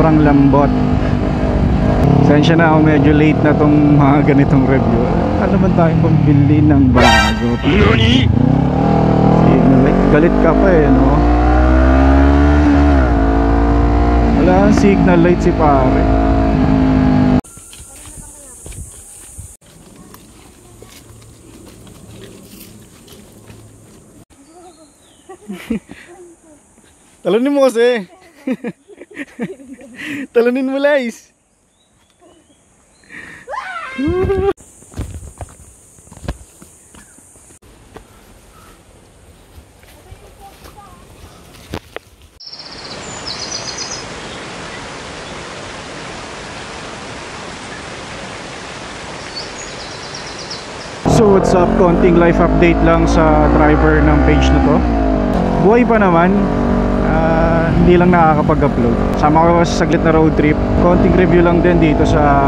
sobrang lambot. Sensya na ako, medyo late na tong mga ganitong review. Ano naman tayong pambili ng bago? NANI? Galit ka pa eh, no? Wala ang signal light si pare. Talunin mo kasi. Talunin mo, Lice. So what's up, konting life update lang sa driver ng page na to. Buhay pa naman, hindi lang nakakapag-upload. Sama ko sa saglit na road trip. Konting review lang din dito sa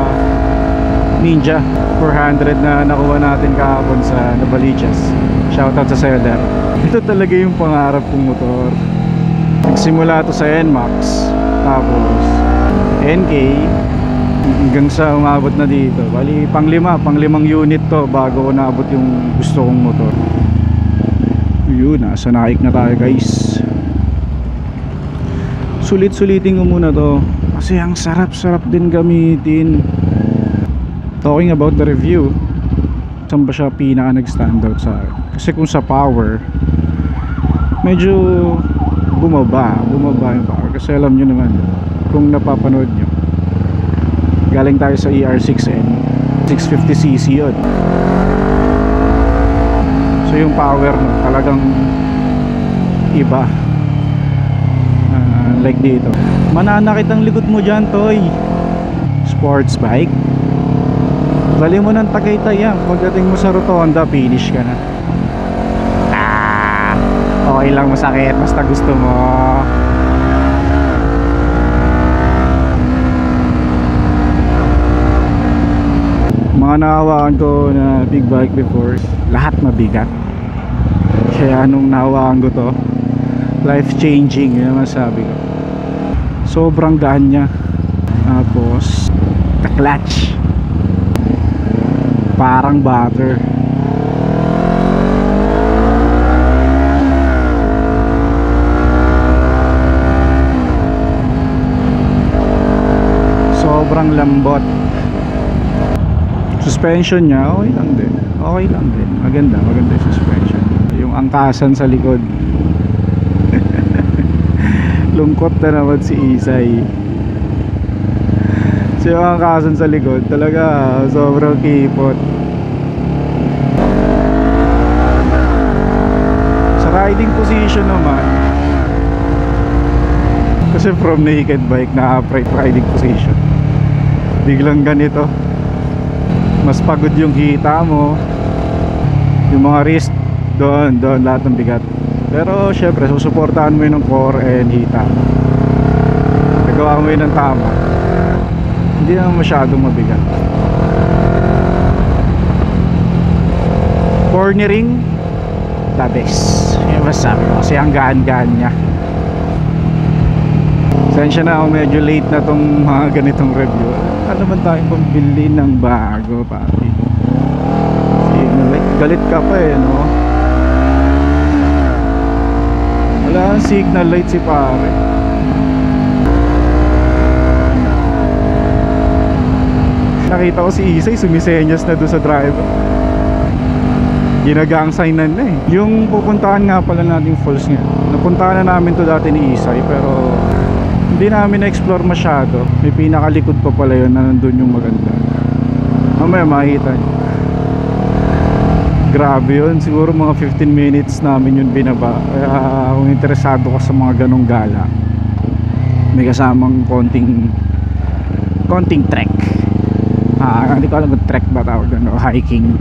Ninja 400 na nakuha natin kahapon sa Navaliches. Shoutout sa seller. Ito talaga yung pangarap kong motor. Nagsimula to sa NMAX, tapos NK, hanggang sa umabot na dito. Bali panglimang unit to bago ko naabot yung gusto kong motor. Yun, nasa Nike na tayo, guys. Sulit-sulitin ko muna to kasi ang sarap-sarap din gamitin. Talking about the review, saan ba siya pinaka nag-standout sa akin? Kasi kung sa power, medyo bumaba yung power. Kasi alam nyo naman, kung napapanood nyo, galing tayo sa ER6N 650cc yun. So yung power no, talagang iba. Like dito, mananakit ang likod mo dyan, Toy. Sports bike, bali mo ng Tagaytay yan. Pagdating mo sa rotonda, finish ka na. Okay lang, masakit basta gusto mo. Mga nahawaan ko na big bike before, lahat mabigat. Kaya nung nahawaan ko to, life changing, yun ang masabi ko. Sobrang gaan niya. Tapos the clutch, parang butter. Sobrang lambot. Suspension niya okay lang din. Maganda yung suspension. Yung angkasan sa likod, lungkot na naman si Isay. So yung angkasan sa likod talaga sobrang kipot. Sa riding position naman, kasi from naked bike na upright riding position, biglang ganito, mas pagod yung hita mo, yung mga wrist doon lahat ng bigat. Pero syempre susuportahan mo yun ng core and hita. Nagawa mo yun ng tama, hindi naman masyadong mabigat. Cornering, the best. Yung masabi ko kasi ang gaan-gaan niya. Sensya na ako, medyo late na tong mga ganitong review. Ano naman tayong pambili ng bago, papi? Galit ka pa eh, no? Wala ang signal light si pare. Nakita ko si Isay sumisenyas na doon sa driver. Ginagang signan na eh. Yung pupuntahan nga pala nating falls nga, napuntahan na namin to dati ni Isay, pero hindi namin na-explore masyado. May pinakalikod pa pala yun na nandun yung maganda. Mamaya makikita nyo. Grabe yun, siguro mga 15 minutes namin yun binaba. Kaya kung interesado ka sa mga ganong gala, may kasamang konting trek. Hindi ko alam kung trek ba tawag doon o hiking.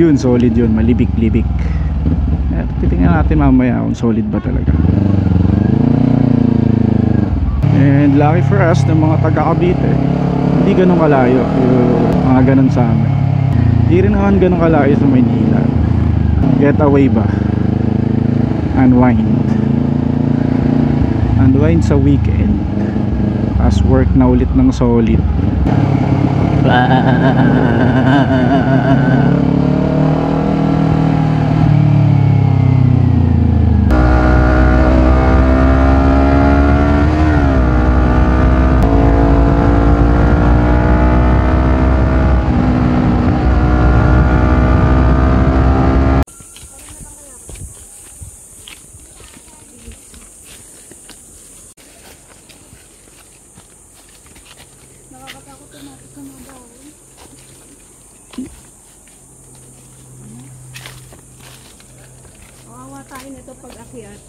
Yun, solid yun, malibik-libik. Titingnan natin mamaya kung solid ba talaga. And lucky for us ng mga taga Cavite, hindi ganun kalayo yung mga ganun sa amin. Hindi rin naman ganun kalayo sa Maynila. Get away ba? Unwind sa weekend. as work na ulit ng solid. Nakakatakot na natin ka mga bawon. Kawawa tayo nito pag akyat.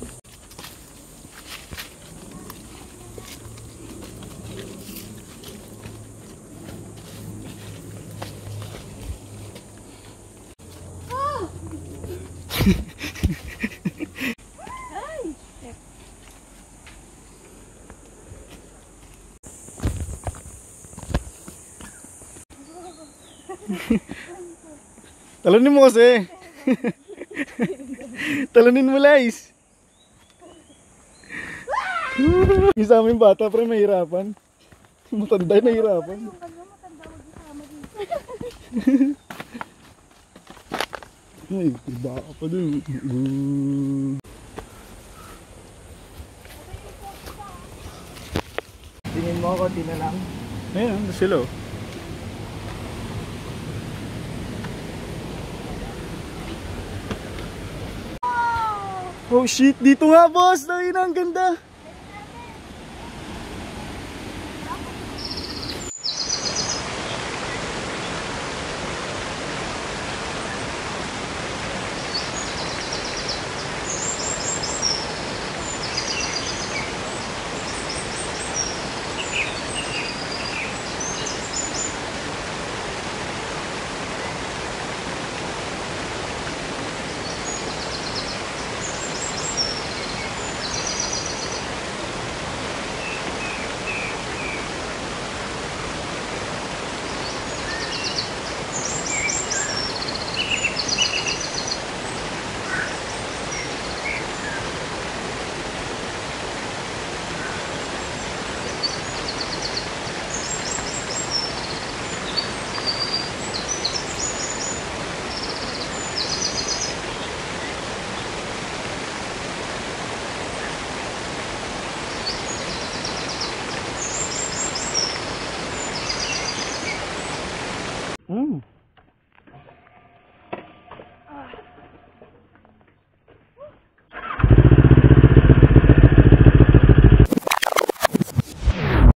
Talunin mo kasi. Talunin mo, Lais. Yung sa aming bata, pre, mahirapan. Matanda, nahirapan. Ay, baka pa dun. Tingin mo, konti na lang. Ayan, sila oh. Oh shit, dito nga boss! Ang ganda!